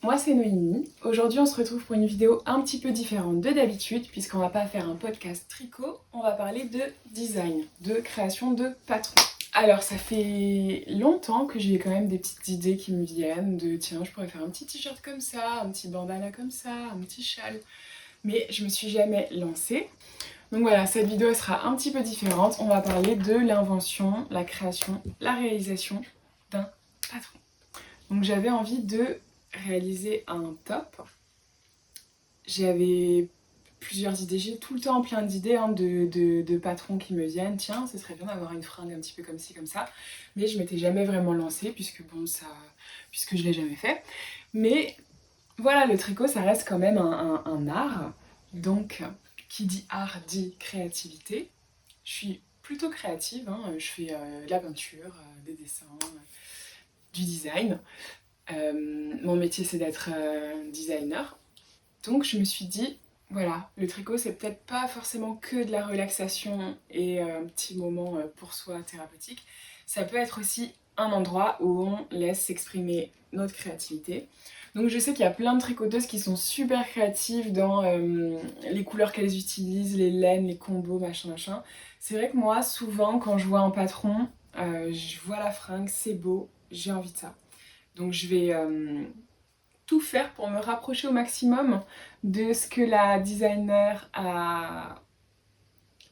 Moi c'est Noémie. Aujourd'hui on se retrouve pour une vidéo un petit peu différente de d'habitude puisqu'on va pas faire un podcast tricot, on va parler de design, de création de patrons. Alors ça fait longtemps que j'ai quand même des petites idées qui me viennent de tiens je pourrais faire un petit t-shirt comme ça, un petit bandana comme ça, un petit châle, mais je me suis jamais lancée. Donc voilà, cette vidéo elle sera un petit peu différente, on va parler de l'invention, la création, la réalisation d'un patron. Donc j'avais envie de réaliser un top. J'avais plusieurs idées, j'ai tout le temps plein d'idées de patrons qui me viennent. Tiens, ce serait bien d'avoir une fringue un petit peu comme ci, comme ça. Mais je m'étais jamais vraiment lancée puisque je l'ai jamais fait. Mais voilà, le tricot, ça reste quand même un art. Donc, qui dit art dit créativité. Je suis plutôt créative, hein. Je fais de la peinture, des dessins, du design. Mon métier c'est d'être designer. Donc je me suis dit, voilà, le tricot c'est peut-être pas forcément que de la relaxation et un petit moment pour soi thérapeutique. Ça peut être aussi un endroit où on laisse s'exprimer notre créativité. Donc je sais qu'il y a plein de tricoteuses qui sont super créatives dans les couleurs qu'elles utilisent, les laines, les combos, machin machin. C'est vrai que moi souvent quand je vois un patron, je vois la fringue, c'est beau, j'ai envie de ça. Donc je vais tout faire pour me rapprocher au maximum de ce que la designer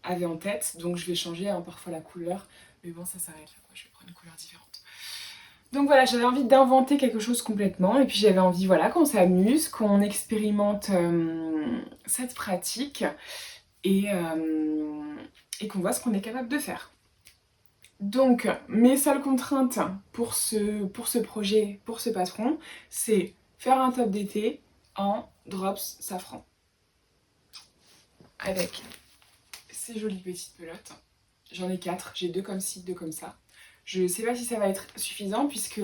avait en tête. Donc je vais changer parfois la couleur, mais bon ça s'arrête là, je vais prendre une couleur différente. Donc voilà, j'avais envie d'inventer quelque chose complètement et puis j'avais envie voilà, qu'on s'amuse, qu'on expérimente cette pratique et qu'on voit ce qu'on est capable de faire. Donc, mes seules contraintes pour ce projet, pour ce patron, c'est faire un top d'été en drops safran. Avec ces jolies petites pelotes. J'en ai 4, j'ai 2 comme ci, 2 comme ça. Je sais pas si ça va être suffisant puisque,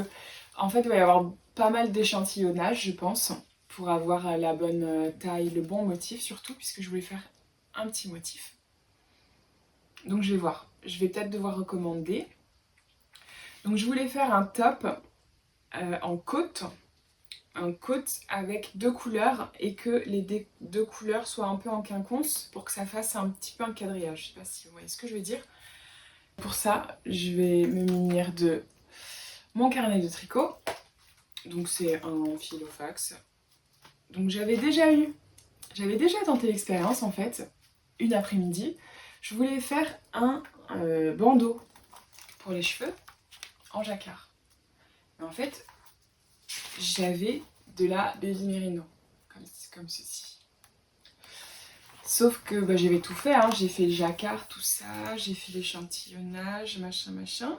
en fait, il va y avoir pas mal d'échantillonnage, je pense, pour avoir la bonne taille, le bon motif surtout, puisque je voulais faire un petit motif. Donc je vais voir. Je vais peut-être devoir recommander. Donc je voulais faire un top en côte, un côte avec 2 couleurs et que les 2 couleurs soient un peu en quinconce pour que ça fasse un petit peu un quadrillage. Je sais pas si vous voyez ce que je veux dire. Pour ça, je vais me munir de mon carnet de tricot. Donc c'est un Filofax. Donc j'avais déjà tenté l'expérience en fait, une après-midi. Je voulais faire un bandeau pour les cheveux en jacquard. Mais en fait, j'avais de la Baby Merino, comme ceci. Sauf que j'avais tout fait, hein. J'ai fait le jacquard, tout ça, j'ai fait l'échantillonnage, machin, machin.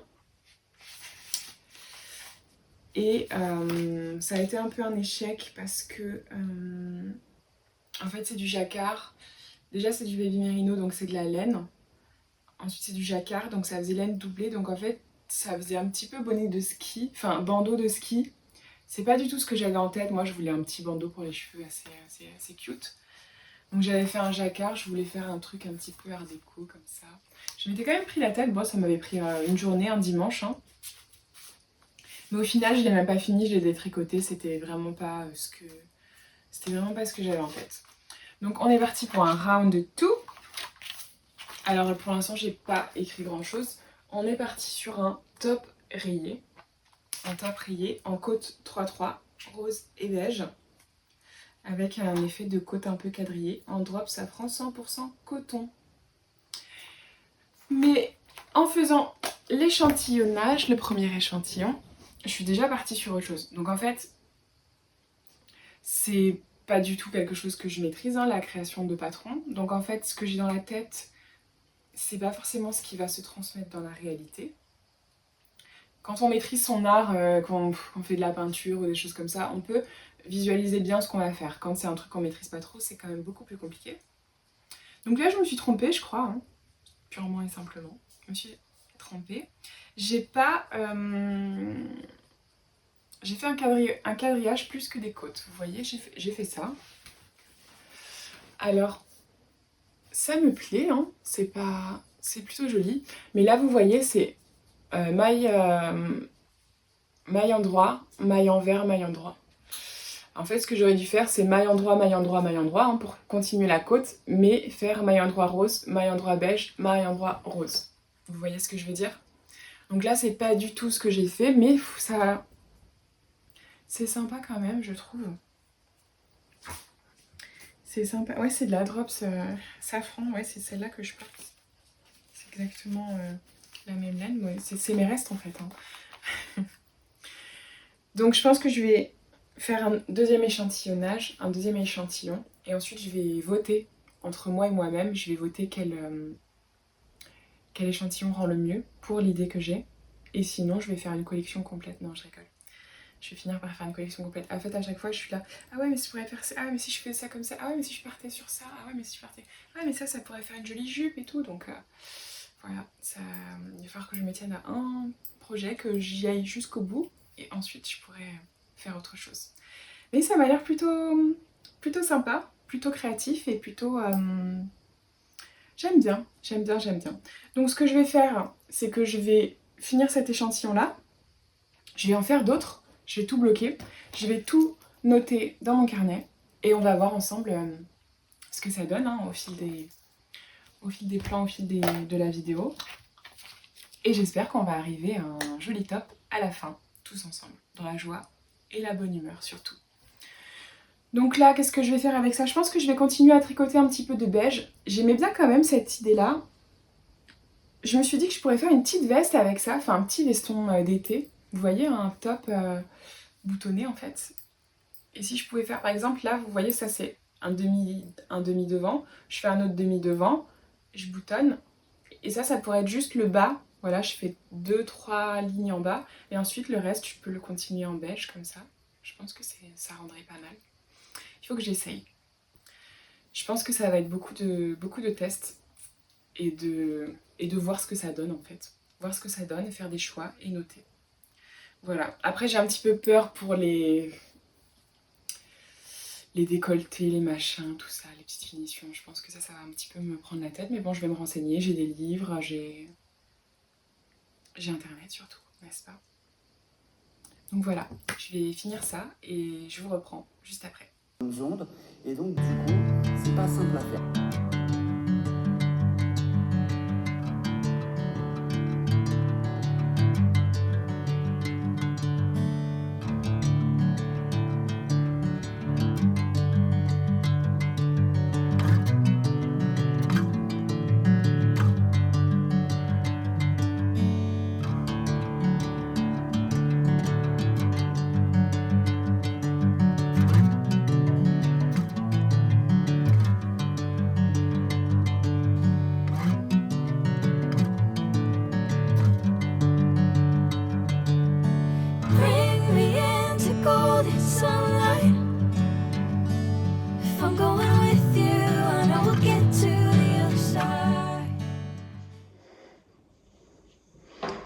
Et ça a été un peu un échec parce que, en fait, c'est du jacquard. Déjà, c'est du Baby Merino, donc c'est de la laine. Ensuite, c'est du jacquard, donc ça faisait laine doublée. Donc en fait, ça faisait un petit peu bonnet de ski, enfin bandeau de ski. C'est pas du tout ce que j'avais en tête. Moi, je voulais un petit bandeau pour les cheveux assez cute. Donc j'avais fait un jacquard, je voulais faire un truc un petit peu art déco comme ça. Je m'étais quand même pris la tête, bon ça m'avait pris une journée, un dimanche. Hein. Mais au final, je l'ai même pas fini, je l'ai détricoté, c'était vraiment pas ce que j'avais en tête. Donc on est parti pour un round de tout. Alors pour l'instant, j'ai pas écrit grand chose. On est parti sur un top rayé. Un top rayé en côte 3-3, rose et beige. Avec un effet de côte un peu quadrillé, en drop safran 100% coton. Mais en faisant l'échantillonnage, le premier échantillon, je suis déjà partie sur autre chose. Donc en fait, c'est pas du tout quelque chose que je maîtrise, hein, la création de patron. Donc en fait, ce que j'ai dans la tête, c'est pas forcément ce qui va se transmettre dans la réalité. Quand on maîtrise son art, quand on fait de la peinture ou des choses comme ça, on peut visualiser bien ce qu'on va faire. Quand c'est un truc qu'on maîtrise pas trop, c'est quand même beaucoup plus compliqué. Donc là, je me suis trompée, je crois, hein, purement et simplement. Je me suis trompée. J'ai pas... j'ai fait un quadrillage plus que des côtes. Vous voyez, j'ai fait ça. Alors, ça me plaît, hein, c'est plutôt joli. Mais là, vous voyez, c'est maille endroit, maille envers, maille endroit. En fait, ce que j'aurais dû faire, c'est maille endroit, maille endroit, maille endroit, hein, pour continuer la côte, mais faire maille endroit rose, maille endroit beige, maille endroit rose. Vous voyez ce que je veux dire? Donc là, c'est pas du tout ce que j'ai fait, mais ça... c'est sympa quand même, je trouve. C'est sympa. Ouais, c'est de la Drops Safran, ouais, c'est celle-là que je porte. C'est exactement la même laine, ouais. C'est mes restes en fait. Hein. Donc je pense que je vais faire un deuxième échantillonnage, un deuxième échantillon, et ensuite je vais voter entre moi et moi-même, je vais voter quel échantillon rend le mieux pour l'idée que j'ai, et sinon je vais faire une collection complète. Non, je rigole. Je vais finir par faire une collection complète. En fait, à chaque fois, je suis là, ah ouais, mais si je pourrais faire ça, ah ouais, mais si je fais ça comme ça, ah ouais, mais si je partais sur ça, ah ouais, mais si je partais, ah ouais, mais ça pourrait faire une jolie jupe et tout, donc voilà, il va falloir que je me tienne à un projet, que j'y aille jusqu'au bout, et ensuite je pourrais faire autre chose. Mais ça m'a l'air plutôt sympa, plutôt créatif et plutôt... j'aime bien, j'aime bien, j'aime bien. Donc ce que je vais faire, c'est que je vais finir cet échantillon-là, je vais en faire d'autres, je vais tout bloquer, je vais tout noter dans mon carnet, et on va voir ensemble ce que ça donne hein, au fil des plans, au fil de la vidéo. Et j'espère qu'on va arriver à un joli top à la fin, tous ensemble, dans la joie et la bonne humeur surtout. Donc là, qu'est-ce que je vais faire avec ça? Je pense que je vais continuer à tricoter un petit peu de beige. J'aimais bien quand même cette idée-là. Je me suis dit que je pourrais faire une petite veste avec ça, enfin un petit veston d'été. Vous voyez, un top boutonné en fait. Et si je pouvais faire par exemple, là, vous voyez, ça c'est un demi devant. Je fais un autre demi devant, je boutonne. Et ça pourrait être juste le bas. Voilà, je fais 2-3 lignes en bas. Et ensuite, le reste, je peux le continuer en beige comme ça. Je pense que ça rendrait pas mal. Il faut que j'essaye. Je pense que ça va être beaucoup de tests et de voir ce que ça donne en fait. Voir ce que ça donne et faire des choix et noter. Voilà. Après, j'ai un petit peu peur pour les décolletés, les machins, tout ça, les petites finitions. Je pense que ça va un petit peu me prendre la tête. Mais bon, je vais me renseigner. J'ai des livres, j'ai Internet surtout, n'est-ce pas? Donc voilà, je vais finir ça et je vous reprends juste après. Ondes, et donc du coup, c'est pas simple à faire.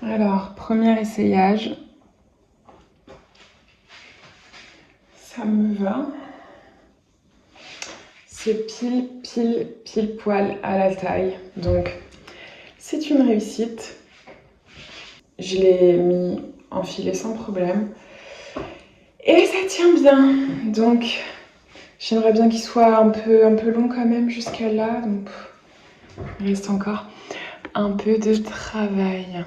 Alors, premier essayage. Ça me va. C'est pile poil à la taille. Donc, c'est une réussite. Je l'ai mis enfilé sans problème. Et ça tient bien. Donc, j'aimerais bien qu'il soit un peu long quand même jusqu'à là. Donc, il reste encore un peu de travail.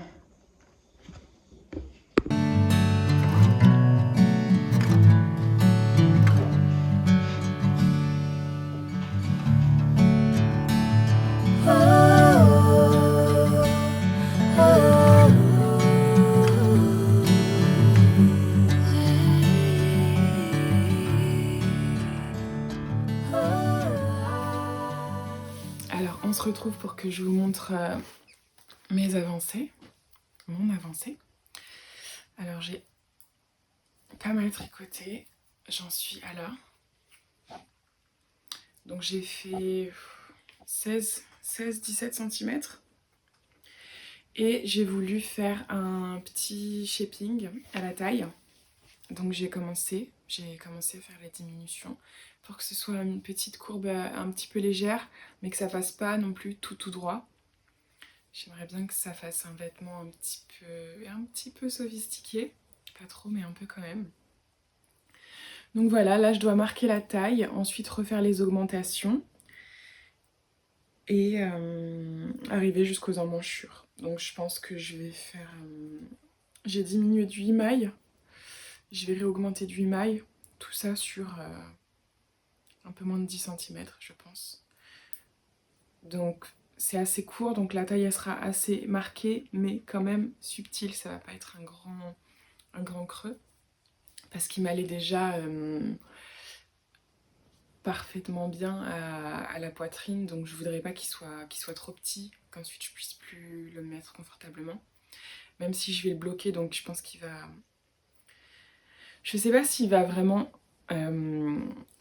Alors, on se retrouve pour que je vous montre mes avancées, mon avancée. Alors, j'ai pas mal tricoté, j'en suis à là. Donc, j'ai fait 16-17 cm. Et j'ai voulu faire un petit shaping à la taille. Donc, j'ai commencé à faire les diminutions pour que ce soit une petite courbe un petit peu légère, mais que ça fasse pas non plus tout droit. J'aimerais bien que ça fasse un vêtement un petit peu sophistiqué. Pas trop, mais un peu quand même. Donc voilà, là je dois marquer la taille, ensuite refaire les augmentations et arriver jusqu'aux emmanchures. Donc je pense que je vais faire... j'ai diminué de 8 mailles, je vais réaugmenter de 8 mailles, tout ça sur un peu moins de 10 cm je pense. Donc c'est assez court, donc la taille elle sera assez marquée, mais quand même subtile, ça va pas être un grand creux. Parce qu'il m'allait déjà parfaitement bien à la poitrine, donc je voudrais pas qu'il soit trop petit, qu'ensuite je puisse plus le mettre confortablement. Même si je vais le bloquer, donc je pense qu'il va... Je sais pas s'il va vraiment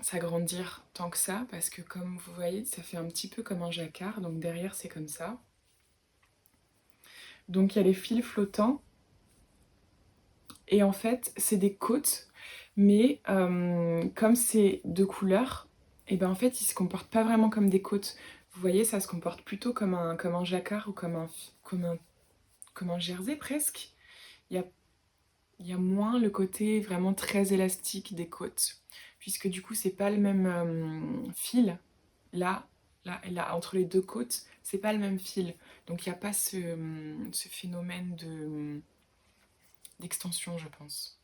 s'agrandir tant que ça, parce que comme vous voyez, ça fait un petit peu comme un jacquard, donc derrière c'est comme ça. Donc il y a les fils flottants, et en fait c'est des côtes, mais comme c'est de couleurs, et ben en fait ils se comportent pas vraiment comme des côtes. Vous voyez, ça se comporte plutôt comme un jacquard ou comme un jersey presque. Il y a moins le côté vraiment très élastique des côtes, puisque du coup c'est pas le même fil. Là et là, entre les deux côtes, c'est pas le même fil. Donc il n'y a pas ce phénomène d'extension, je pense.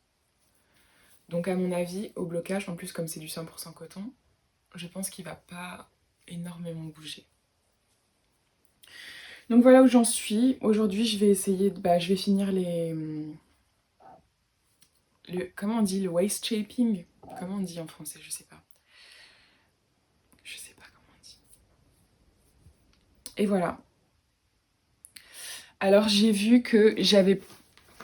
Donc à mon avis, au blocage, en plus comme c'est du 100% coton, je pense qu'il va pas énormément bouger. Donc voilà où j'en suis. Aujourd'hui, je vais essayer, je vais finir comment on dit, le waist shaping. Comment on dit en français, je sais pas. Je sais pas comment on dit. Et voilà. Alors j'ai vu que j'avais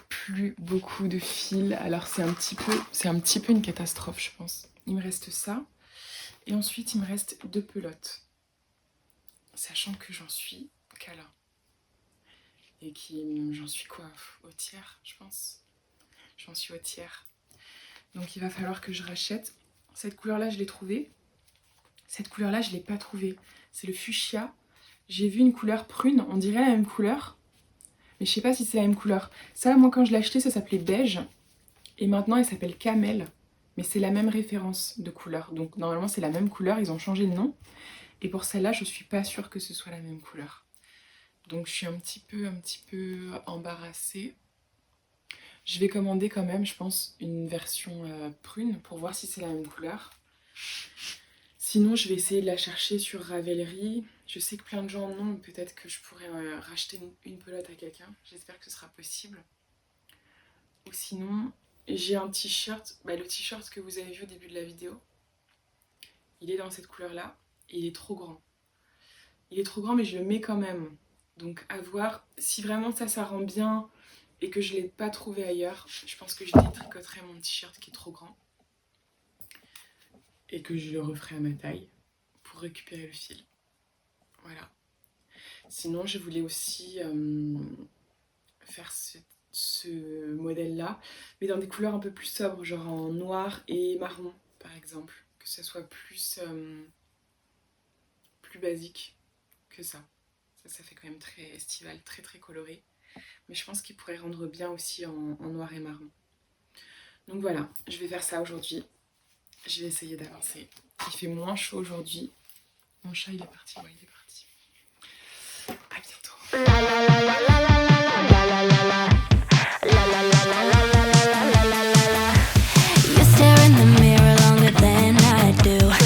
plus beaucoup de fils. Alors c'est un petit peu une catastrophe, je pense. Il me reste ça. Et ensuite, il me reste 2 pelotes. Sachant que j'en suis qu'à là. Et j'en suis quoi, au tiers, je pense. J'en suis au tiers. Donc il va falloir que je rachète. Cette couleur-là, je l'ai trouvée. Cette couleur-là, je ne l'ai pas trouvée. C'est le fuchsia. J'ai vu une couleur prune. On dirait la même couleur. Mais je sais pas si c'est la même couleur. Ça, moi, quand je l'ai acheté, ça s'appelait beige. Et maintenant, il s'appelle camel. Mais c'est la même référence de couleur. Donc normalement, c'est la même couleur. Ils ont changé le nom. Et pour celle-là, je suis pas sûre que ce soit la même couleur. Donc je suis un petit peu embarrassée. Je vais commander quand même, je pense, une version prune pour voir si c'est la même couleur. Sinon, je vais essayer de la chercher sur Ravelry. Je sais que plein de gens en ont, peut-être que je pourrais racheter une pelote à quelqu'un. J'espère que ce sera possible. Ou sinon, j'ai un t-shirt. Le t-shirt que vous avez vu au début de la vidéo, il est dans cette couleur-là et il est trop grand. Il est trop grand, mais je le mets quand même. Donc à voir. Si vraiment ça rend bien et que je ne l'ai pas trouvé ailleurs, je pense que je détricoterai mon t-shirt qui est trop grand. Et que je le referai à ma taille pour récupérer le fil. Voilà. Sinon, je voulais aussi faire ce modèle-là, mais dans des couleurs un peu plus sobres, genre en noir et marron, par exemple. Que ça soit plus basique que ça. Ça fait quand même très estival, très très coloré. Mais je pense qu'il pourrait rendre bien aussi en noir et marron. Donc voilà, je vais faire ça aujourd'hui. Je vais essayer d'avancer. Il fait moins chaud aujourd'hui. Mon chat, il est parti. Ouais, il est parti. À bientôt.